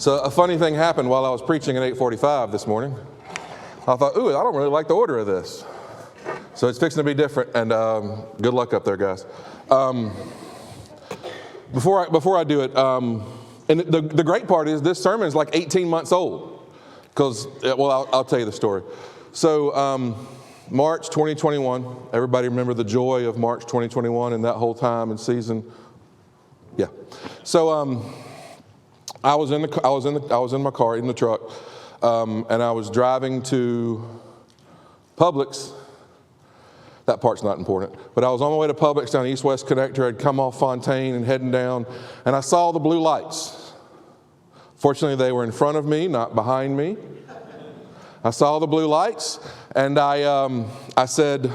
So a funny thing happened while I was preaching at 8:45 this morning. I thought, ooh, I don't really like the order of this. So it's fixing to be different, and good luck up there, guys. Before I do it, and the great part is this sermon is like 18 months old. Because, well, I'll tell you the story. So March 2021, everybody remember the joy of March 2021 and that whole time and season? Yeah. So I was in my car, in the truck, and I was driving to Publix. That part's not important. But I was on my way to Publix down East-West Connector. I'd come off Fontaine and heading down, and I saw the blue lights. Fortunately, they were in front of me, not behind me. I saw the blue lights, and I said,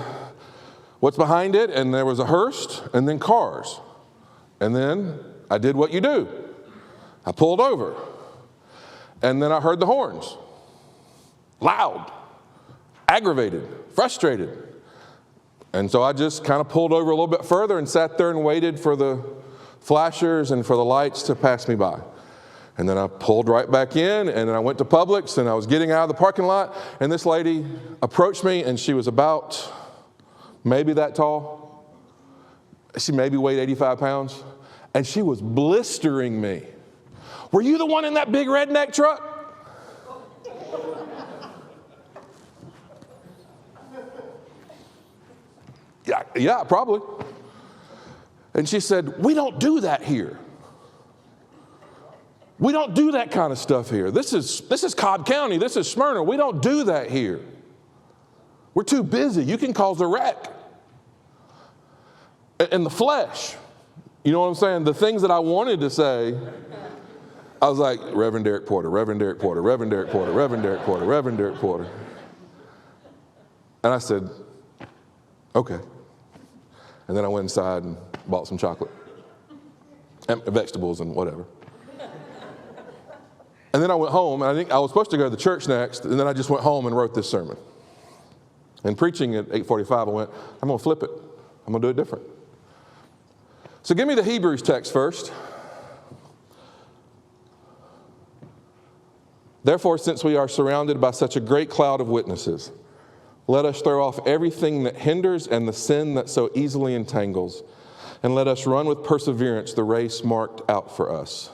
what's behind it? And there was a hearse, and then cars. And then I did what you do. I pulled over. And then I heard the horns. Loud, aggravated, frustrated. And so I just kind of pulled over a little bit further and sat there and waited for the flashers and for the lights to pass me by. And then I pulled right back in, and then I went to Publix, and I was getting out of the parking lot, and this lady approached me, and she was about maybe that tall. She maybe weighed 85 pounds, and she was blistering me. Were you the one in that big redneck truck? Yeah, probably. And she said, we don't do that here. We don't do that kind of stuff here. This is Cobb County. This is Smyrna. We don't do that here. We're too busy. You can cause a wreck. In the flesh. You know what I'm saying? The things that I wanted to say, I was like, Reverend Derek Porter, Reverend Derek Porter, Reverend Derek Porter, Reverend Derek Porter, Reverend Derek Porter. And I said, okay. And then I went inside and bought some chocolate and vegetables and whatever. And then I went home, and I think I was supposed to go to the church next, and then I just went home and wrote this sermon. And preaching at 8:45, I went, I'm going to flip it. I'm going to do it different. So give me the Hebrews text first. Therefore, since we are surrounded by such a great cloud of witnesses, let us throw off everything that hinders and the sin that so easily entangles, and let us run with perseverance the race marked out for us,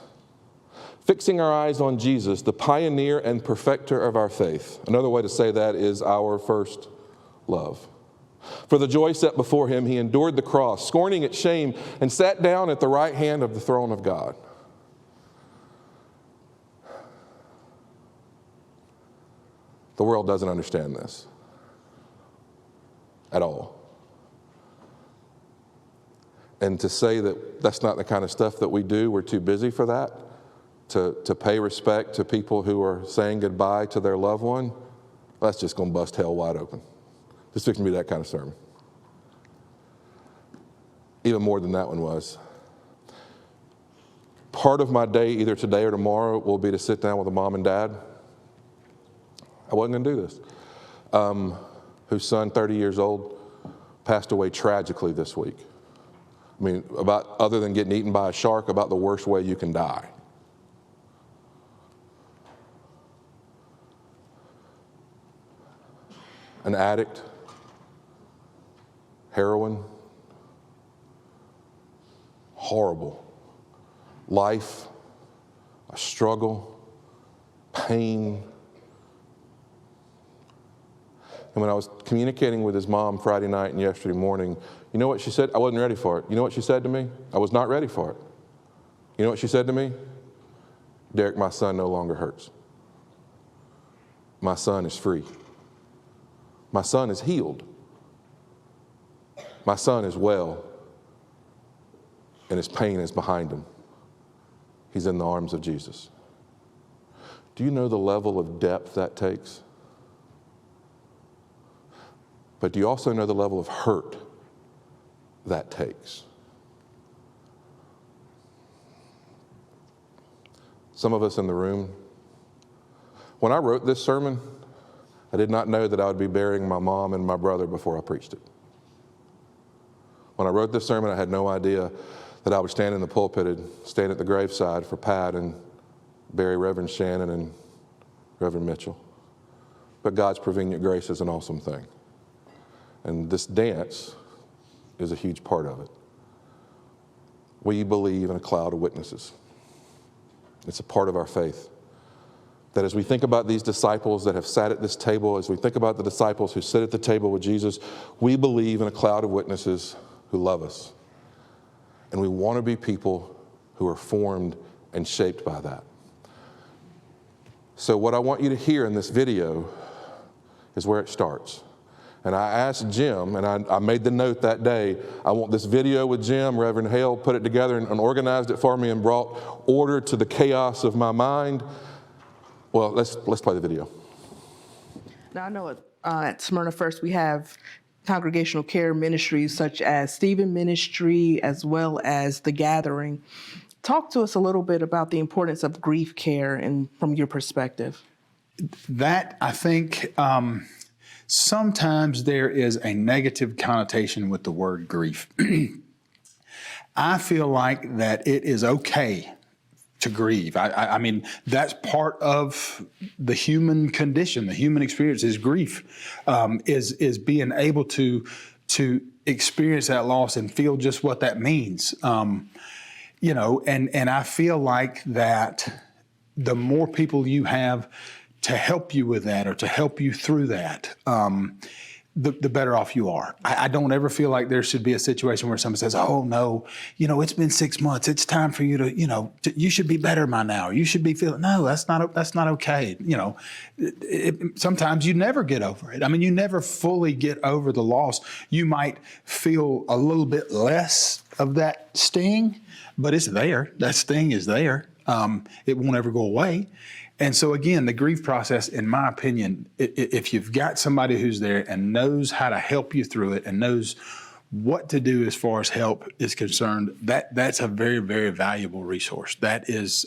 fixing our eyes on Jesus, the pioneer and perfecter of our faith. Another way to say that is our first love. For the joy set before him, he endured the cross, scorning its shame, and sat down at the right hand of the throne of God. The world doesn't understand this at all. And to say that that's not the kind of stuff that we do, we're too busy for that, to pay respect to people who are saying goodbye to their loved one, that's just going to bust hell wide open. This is going to be that kind of sermon. Even more than that one was. Part of my day, either today or tomorrow, will be to sit down with a mom and dad. I wasn't going to do this. Whose son, 30 years old, passed away tragically this week. I mean, other than getting eaten by a shark, about the worst way you can die. An addict, heroin, horrible. Life, a struggle, pain. And when I was communicating with his mom Friday night and yesterday morning, you know what she said? I wasn't ready for it. You know what she said to me? I was not ready for it. You know what she said to me? Derek, my son no longer hurts. My son is free. My son is healed. My son is well, and his pain is behind him. He's in the arms of Jesus. Do you know the level of depth that takes? But do you also know the level of hurt that takes? Some of us in the room, when I wrote this sermon, I did not know that I would be burying my mom and my brother before I preached it. When I wrote this sermon, I had no idea that I would stand in the pulpit and stand at the graveside for Pat and bury Reverend Shannon and Reverend Mitchell. But God's prevenient grace is an awesome thing. And this dance is a huge part of it. We believe in a cloud of witnesses. It's a part of our faith. That as we think about these disciples that have sat at this table, as we think about the disciples who sit at the table with Jesus, we believe in a cloud of witnesses who love us. And we want to be people who are formed and shaped by that. So what I want you to hear in this video is where it starts. And I asked Jim, and I made the note that day, I want this video with Jim. Reverend Hale put it together and organized it for me and brought order to the chaos of my mind. Well, let's play the video. Now, I know at Smyrna First we have congregational care ministries such as Stephen Ministry as well as The Gathering. Talk to us a little bit about the importance of grief care and from your perspective. That, I think, sometimes there is a negative connotation with the word grief. I feel like that it is okay to grieve. I mean, that's part of the human condition. The human experience is grief, is being able to experience that loss and feel just what that means. You know, and I feel like that the more people you have to help you with that or to help you through that, the better off you are. I don't ever feel like there should be a situation where someone says, oh, no, you know, it's been 6 months. It's time for you to, you know, you should be better by now. You should be feeling, no, that's not okay. You know, sometimes you never get over it. I mean, you never fully get over the loss. You might feel a little bit less of that sting, but it's there. That sting is there. It won't ever go away. And so again, the grief process, in my opinion, if you've got somebody who's there and knows how to help you through it and knows what to do as far as help is concerned, that's a very, very valuable resource. That is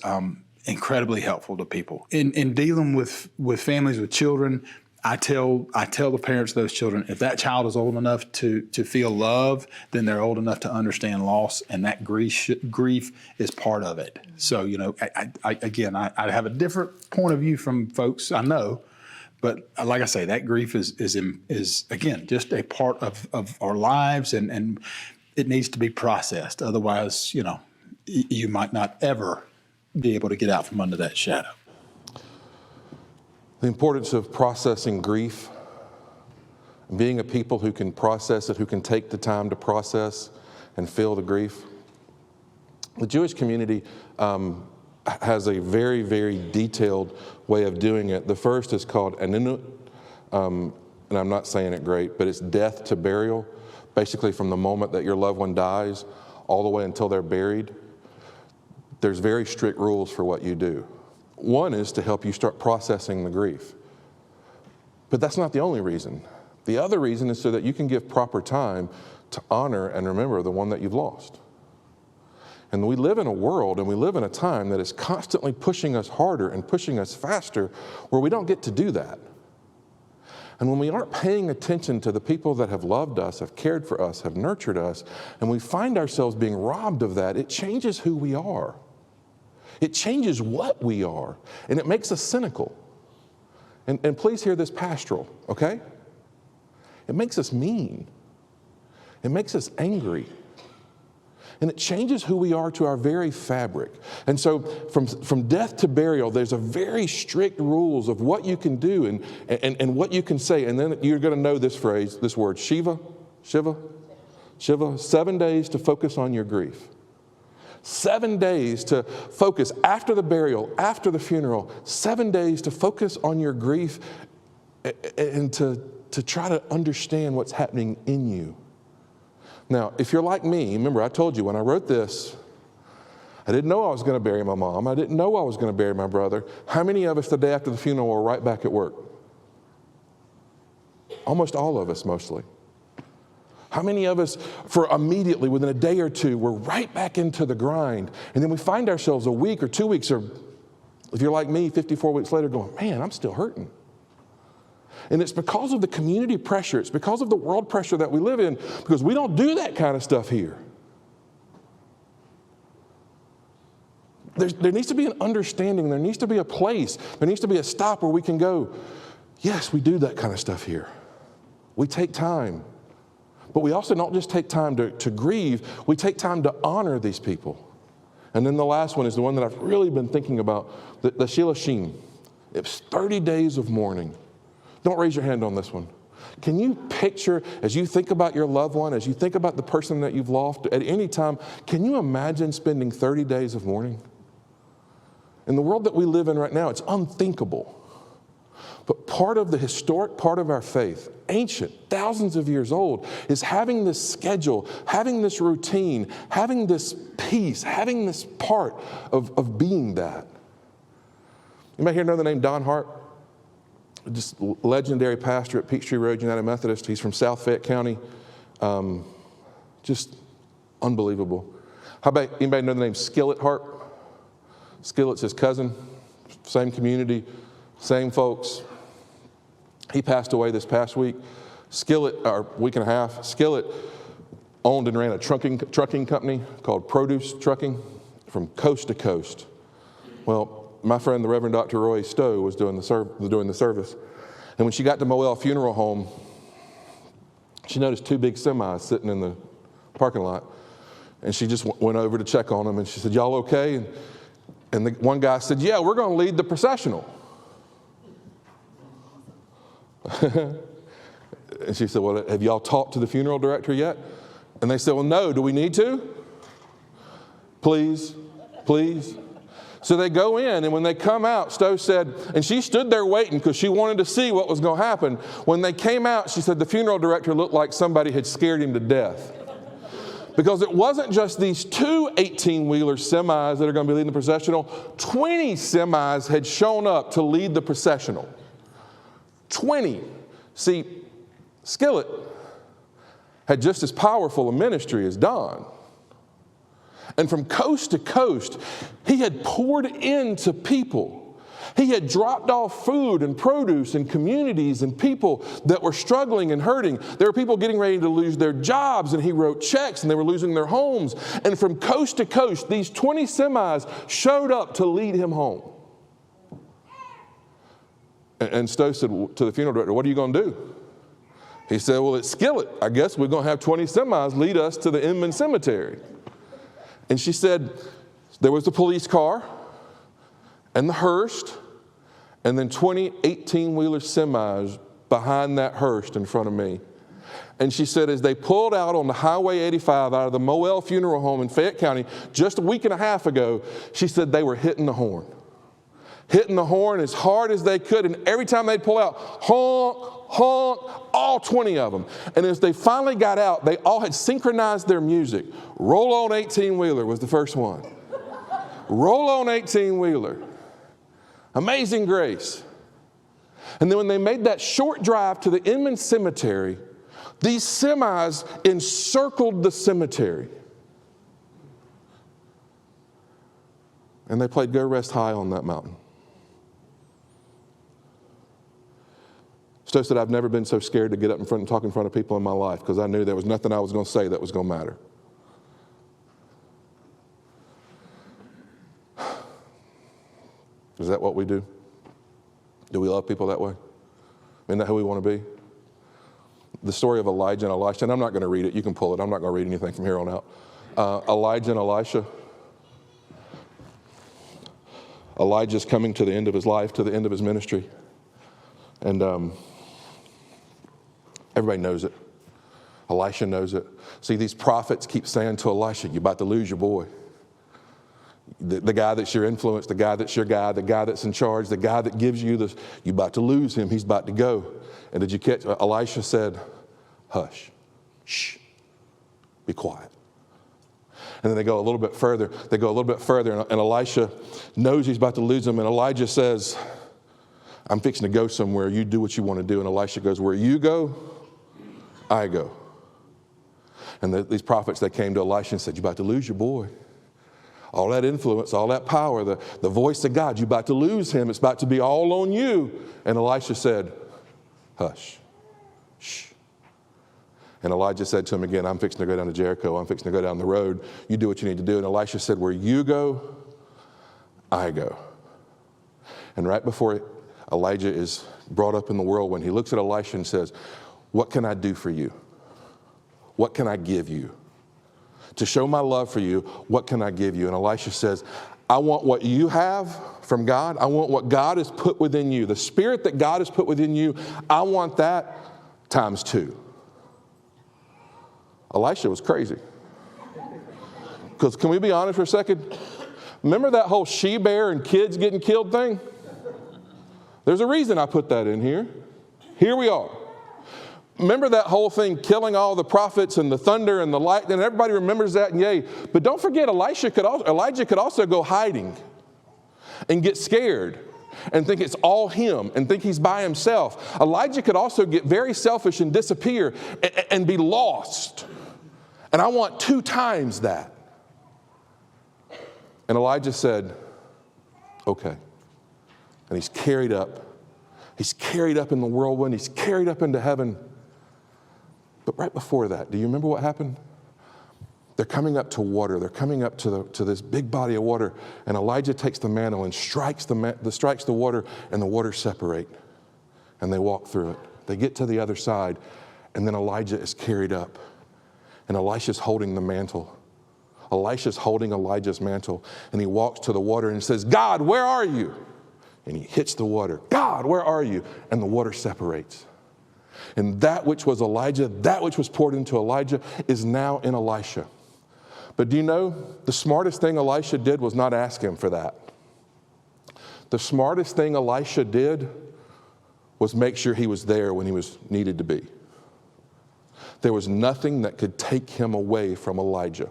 incredibly helpful to people. In dealing with families with children, I tell the parents of those children, if that child is old enough to feel love, then they're old enough to understand loss, and that grief is part of it. So, you know, I have a different point of view from folks, I know, but like I say, that grief is again, just a part of our lives, and it needs to be processed. Otherwise, you know, you might not ever be able to get out from under that shadow. The importance of processing grief, being a people who can process it, who can take the time to process and feel the grief. The Jewish community has a very, very detailed way of doing it. The first is called Aninut, and I'm not saying it great, but it's death to burial, basically from the moment that your loved one dies all the way until they're buried. There's very strict rules for what you do. One is to help you start processing the grief. But that's not the only reason. The other reason is so that you can give proper time to honor and remember the one that you've lost. And we live in a world and we live in a time that is constantly pushing us harder and pushing us faster where we don't get to do that. And when we aren't paying attention to the people that have loved us, have cared for us, have nurtured us, and we find ourselves being robbed of that, it changes who we are. It changes what we are, and it makes us cynical. And please hear this pastoral, okay? It makes us mean. It makes us angry. And it changes who we are to our very fabric. And so from death to burial, there's a very strict rules of what you can do and what you can say. And then you're going to know this phrase, this word, Shiva, 7 days to focus on your grief. 7 days to focus after the burial, after the funeral, 7 days to focus on your grief and to try to understand what's happening in you. Now, if you're like me, remember I told you when I wrote this, I didn't know I was going to bury my mom. I didn't know I was going to bury my brother. How many of us the day after the funeral were right back at work? Almost all of us, mostly. How many of us, for immediately within a day or two, we're right back into the grind, and then we find ourselves a week or 2 weeks, or if you're like me, 54 weeks later, going, man, I'm still hurting. And it's because of the community pressure. It's because of the world pressure that we live in, because we don't do that kind of stuff here. there needs to be an understanding. There needs to be a place. There needs to be a stop where we can go, yes, we do that kind of stuff here. We take time. But we also don't just take time to grieve. We take time to honor these people. And then the last one is the one that I've really been thinking about, the Shilashim. It's 30 days of mourning. Don't raise your hand on this one. Can you picture, as you think about your loved one, as you think about the person that you've lost at any time, can you imagine spending 30 days of mourning? In the world that we live in right now, it's unthinkable. But part of the historic part of our faith, ancient, thousands of years old, is having this schedule, having this routine, having this peace, having this part of being that. You might know the name Don Hart, just legendary pastor at Peachtree Road United Methodist. He's from South Fayette County. Just unbelievable. How about anybody know the name Skillet Hart? Skillet's his cousin, same community, same folks. He passed away this past week. Skillet, or week and a half, Skillet owned and ran a trucking company called Produce Trucking from coast to coast. Well, my friend, the Reverend Dr. Roy Stowe, was doing the service. And when she got to Moelle Funeral Home, she noticed 2 big semis sitting in the parking lot. And she just went over to check on them, and she said, y'all okay? And the one guy said, yeah, we're going to lead the processional. And she said, well, have y'all talked to the funeral director yet? And they said, well, no, do we need to? Please. So they go in, and when they come out, Stowe said, and she stood there waiting because she wanted to see what was going to happen. When they came out, she said the funeral director looked like somebody had scared him to death. Because it wasn't just these 2 18-wheeler semis that are going to be leading the processional. 20 semis had shown up to lead the processional. 20. See, Skillet had just as powerful a ministry as Don. And from coast to coast, he had poured into people. He had dropped off food and produce in communities and people that were struggling and hurting. There were people getting ready to lose their jobs, and he wrote checks, and they were losing their homes. And from coast to coast, these 20 semis showed up to lead him home. And Stowe said to the funeral director, what are you going to do? He said, well, it's Skillet. I guess we're going to have 20 semis lead us to the Inman Cemetery. And she said, there was the police car and the hearse, and then 20 18-wheeler semis behind that hearse in front of me. And she said, as they pulled out on the Highway 85 out of the Moelle Funeral Home in Fayette County just a week and a half ago, she said they were hitting the horn as hard as they could. And every time they'd pull out, honk, honk, all 20 of them. And as they finally got out, they all had synchronized their music. Roll On 18-Wheeler was the first one. Roll On 18-Wheeler. Amazing Grace. And then when they made that short drive to the Inman Cemetery, these semis encircled the cemetery. And they played Go Rest High on that mountain. Stowe said, I've never been so scared to get up in front and talk in front of people in my life because I knew there was nothing I was going to say that was going to matter. Is that what we do? Do we love people that way? Isn't that who we want to be? The story of Elijah and Elisha, and I'm not going to read it. You can pull it. I'm not going to read anything from here on out. Elijah and Elisha. Elijah's coming to the end of his life, to the end of his ministry. And everybody knows it. Elisha knows it. See, these prophets keep saying to Elisha, you're about to lose your boy. The guy that's your influence, the guy that's your guy, the guy that's in charge, the guy that gives you this, you're about to lose him. He's about to go. And did you catch? Elisha said, hush, shh, be quiet. And then they go a little bit further. And Elisha knows he's about to lose him. And Elijah says, I'm fixing to go somewhere. You do what you want to do. And Elisha goes, where you go, I go. And these prophets, they came to Elisha and said, you're about to lose your boy. All that influence, all that power, the voice of God, you're about to lose him. It's about to be all on you. And Elisha said, hush, shh. And Elijah said to him again, I'm fixing to go down to Jericho. I'm fixing to go down the road. You do what you need to do. And Elisha said, where you go, I go. And right before Elijah is brought up in the whirlwind, he looks at Elisha and says, what can I do for you? What can I give you? To show my love for you, what can I give you? And Elisha says, I want what you have from God. I want what God has put within you. The spirit that God has put within you, I want that times 2. Elisha was crazy. Because can we be honest for a second? Remember that whole she-bear and kids getting killed thing? There's a reason I put that in here. Here we are. Remember that whole thing, killing all the prophets and the thunder and the lightning, and everybody remembers that, and yay. But don't forget, Elijah could also go hiding and get scared and think it's all him and think he's by himself. Elijah could also get very selfish and disappear and be lost. And I want 2 times that. And Elijah said, okay. And he's carried up. He's carried up in the whirlwind. He's carried up into heaven. But right before that, do you remember what happened? They're coming up to water. They're coming up to this big body of water. And Elijah takes the mantle and strikes the water, and the waters separate. And they walk through it. They get to the other side, and then Elijah is carried up. And Elisha's holding the mantle. Elisha's holding Elijah's mantle. And he walks to the water and says, God, where are you? And he hits the water. God, where are you? And the water separates. And that which was Elijah, that which was poured into Elijah, is now in Elisha. But do you know, the smartest thing Elisha did was not ask him for that. The smartest thing Elisha did was make sure he was there when he was needed to be. There was nothing that could take him away from Elijah.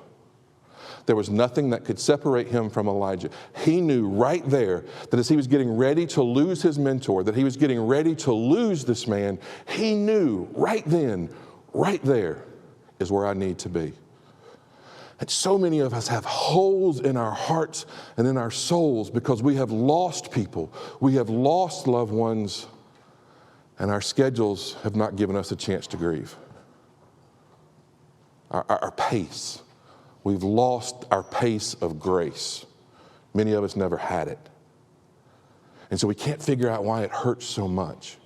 There was nothing that could separate him from Elijah. He knew right there that as he was getting ready to lose his mentor, that he was getting ready to lose this man, he knew right then, right there is where I need to be. And so many of us have holes in our hearts and in our souls because we have lost people. We have lost loved ones, and our schedules have not given us a chance to grieve. Our pace. We've lost our pace of grace. Many of us never had it. And so we can't figure out why it hurts so much.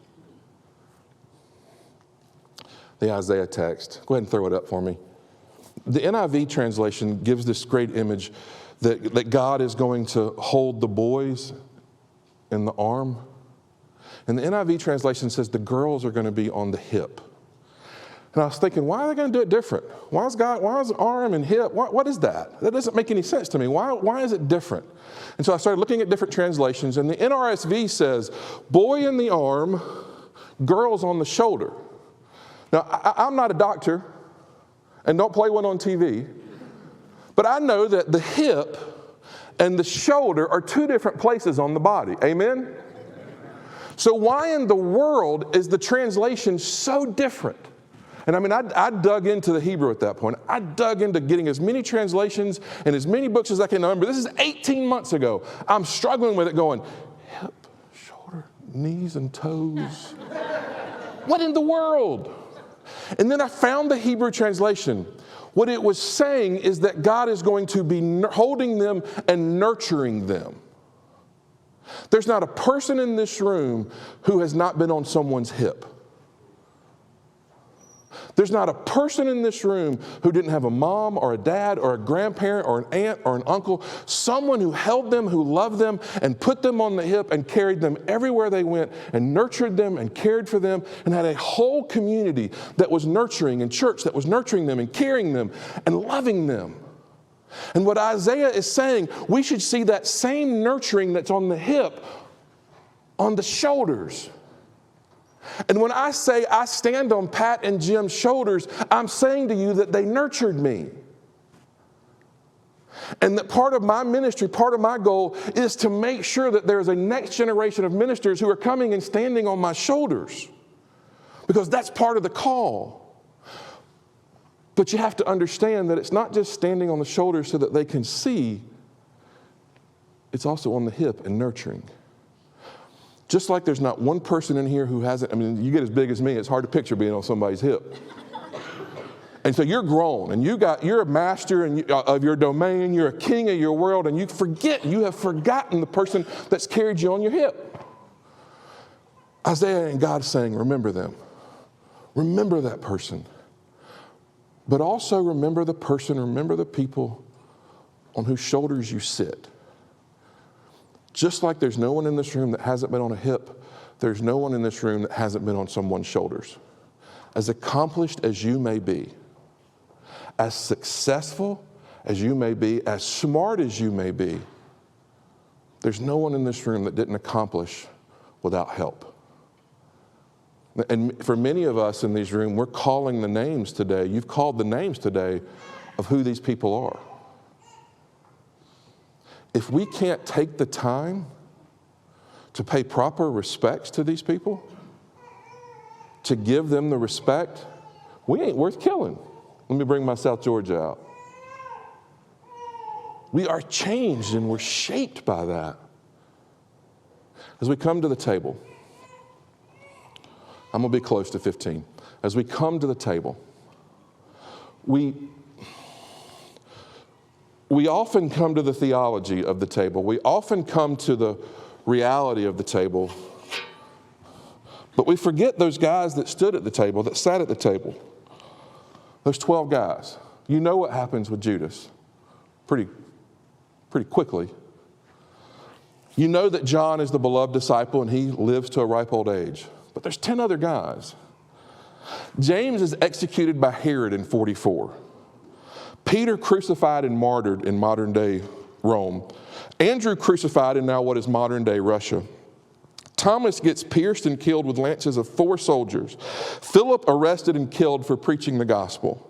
The Isaiah text. Go ahead and throw it up for me. The NIV translation gives this great image that God is going to hold the boys in the arm. And the NIV translation says the girls are going to be on the hip. And I was thinking, why are they going to do it different? Why is arm and hip? What is that? That doesn't make any sense to me. Why is it different? And so I started looking at different translations, and the NRSV says, boy in the arm, girls on the shoulder. Now, I'm not a doctor, and don't play one on TV, but I know that the hip and the shoulder are 2 different places on the body. Amen? So why in the world is the translation so different? And I mean, I dug into the Hebrew at that point. I dug into getting as many translations and as many books as I can remember. This is 18 months ago. I'm struggling with it going, hip, shoulder, knees and toes. What in the world? And then I found the Hebrew translation. What it was saying is that God is going to be holding them and nurturing them. There's not a person in this room who has not been on someone's hip. There's not a person in this room who didn't have a mom or a dad or a grandparent or an aunt or an uncle, someone who held them, who loved them and put them on the hip and carried them everywhere they went and nurtured them and cared for them and had a whole community that was nurturing and church that was nurturing them and carrying them and loving them. And what Isaiah is saying, we should see that same nurturing that's on the hip, on the shoulders. And when I say I stand on Pat and Jim's shoulders, I'm saying to you that they nurtured me. And that part of my ministry, part of my goal is to make sure that there's a next generation of ministers who are coming and standing on my shoulders. Because that's part of the call. But you have to understand that it's not just standing on the shoulders so that they can see, it's also on the hip and nurturing. Just like there's not one person in here who hasn't, I mean, you get as big as me, it's hard to picture being on somebody's hip. And so you're grown, and you're a master of your domain, you're a king of your world, and you have forgotten the person that's carried you on your hip. Isaiah and God saying, remember them. Remember that person. But also remember the person, remember the people on whose shoulders you sit. Just like there's no one in this room that hasn't been on a hip, there's no one in this room that hasn't been on someone's shoulders. As accomplished as you may be, as successful as you may be, as smart as you may be, there's no one in this room that didn't accomplish without help. And for many of us in these rooms, we're calling the names today. You've called the names today of who these people are. If we can't take the time to pay proper respects to these people, to give them the respect, we ain't worth killing. Let me bring my South Georgia out. We are changed and we're shaped by that. As we come to the table, I'm going to be close to 15. As we come to the table, we often come to the theology of the table. We often come to the reality of the table. But we forget those guys that stood at the table, that sat at the table. Those 12 guys. You know what happens with Judas pretty quickly. You know that John is the beloved disciple and he lives to a ripe old age. But there's 10 other guys. James is executed by Herod in 44. Peter crucified and martyred in modern day Rome. Andrew crucified in now what is modern day Russia. Thomas gets pierced and killed with lances of 4 soldiers. Philip arrested and killed for preaching the gospel.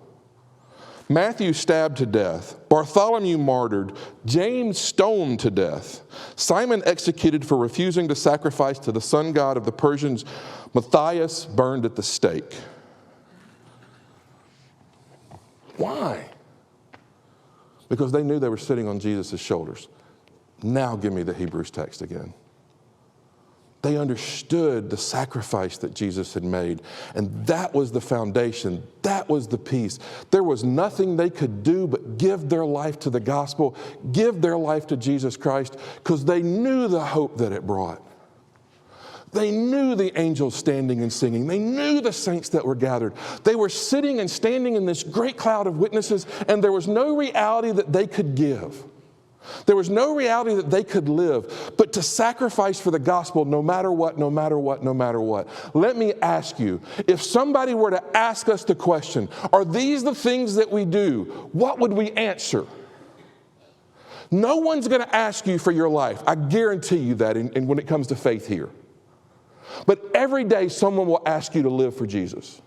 Matthew stabbed to death. Bartholomew martyred. James stoned to death. Simon executed for refusing to sacrifice to the sun god of the Persians. Matthias burned at the stake. Why? Because they knew they were sitting on Jesus' shoulders. Now give me the Hebrews text again. They understood the sacrifice that Jesus had made. And that was the foundation. That was the peace. There was nothing they could do but give their life to the gospel, give their life to Jesus Christ, because they knew the hope that it brought. They knew the angels standing and singing. They knew the saints that were gathered. They were sitting and standing in this great cloud of witnesses, and there was no reality that they could give. There was no reality that they could live, but to sacrifice for the gospel no matter what, no matter what, no matter what. Let me ask you, if somebody were to ask us the question, are these the things that we do? What would we answer? No one's going to ask you for your life. I guarantee you that when it comes to faith here. But every day someone will ask you to live for Jesus.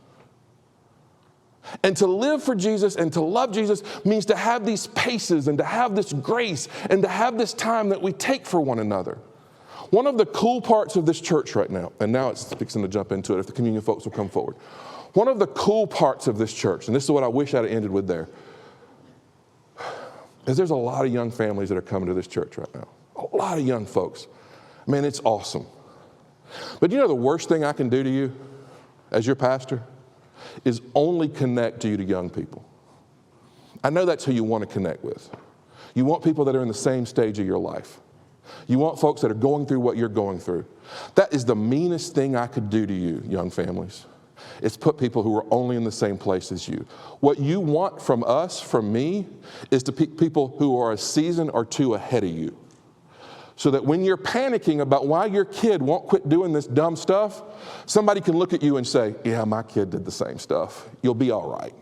And to live for Jesus and to love Jesus means to have these paces and to have this grace and to have this time that we take for one another. One of the cool parts of this church right now, and now it's fixing to jump into it if the communion folks will come forward. One of the cool parts of this church, and this is what I wish I'd have ended with there, is there's a lot of young families that are coming to this church right now. A lot of young folks. Man, it's awesome. But you know the worst thing I can do to you as your pastor is only connect you to young people. I know that's who you want to connect with. You want people that are in the same stage of your life. You want folks that are going through what you're going through. That is the meanest thing I could do to you, young families. It's put people who are only in the same place as you. What you want from us, from me, is to people who are a season or two ahead of you. So that when you're panicking about why your kid won't quit doing this dumb stuff, somebody can look at you and say, yeah, my kid did the same stuff. You'll be all right.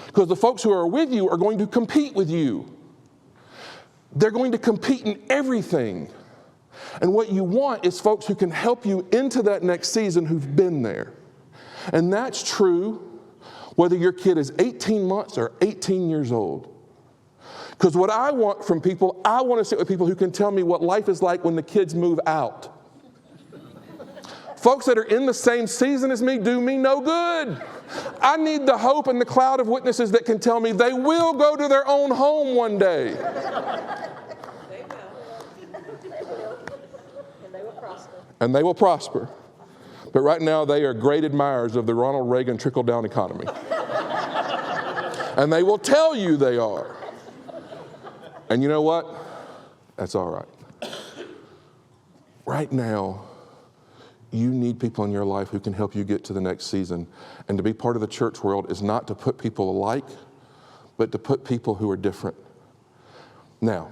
Because the folks who are with you are going to compete with you. They're going to compete in everything. And what you want is folks who can help you into that next season who've been there. And that's true whether your kid is 18 months or 18 years old. Because what I want from people, I want to sit with people who can tell me what life is like when the kids move out. Folks that are in the same season as me do me no good. I need the hope and the cloud of witnesses that can tell me they will go to their own home one day. They will. And they will prosper. And they will prosper. But right now they are great admirers of the Ronald Reagan trickle-down economy. And they will tell you they are. And you know what? That's all right. Right now, you need people in your life who can help you get to the next season. And to be part of the church world is not to put people alike, but to put people who are different. Now,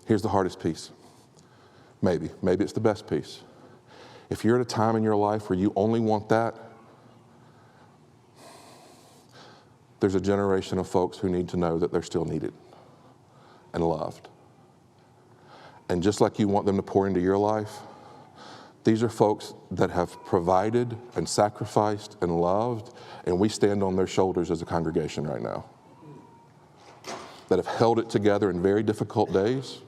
here's the hardest piece. Maybe it's the best piece. If you're at a time in your life where you only want that, there's a generation of folks who need to know that they're still needed and loved. And just like you want them to pour into your life, these are folks that have provided and sacrificed and loved, and we stand on their shoulders as a congregation right now, that have held it together in very difficult days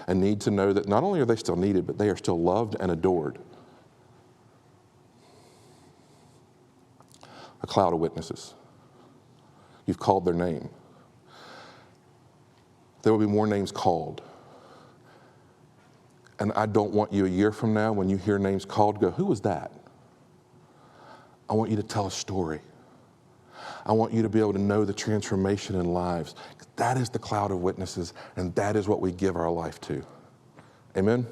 and need to know that not only are they still needed, but they are still loved and adored. A cloud of witnesses. You've called their name. There will be more names called. And I don't want you a year from now, when you hear names called, go, who was that? I want you to tell a story. I want you to be able to know the transformation in lives. That is the cloud of witnesses, and that is what we give our life to. Amen?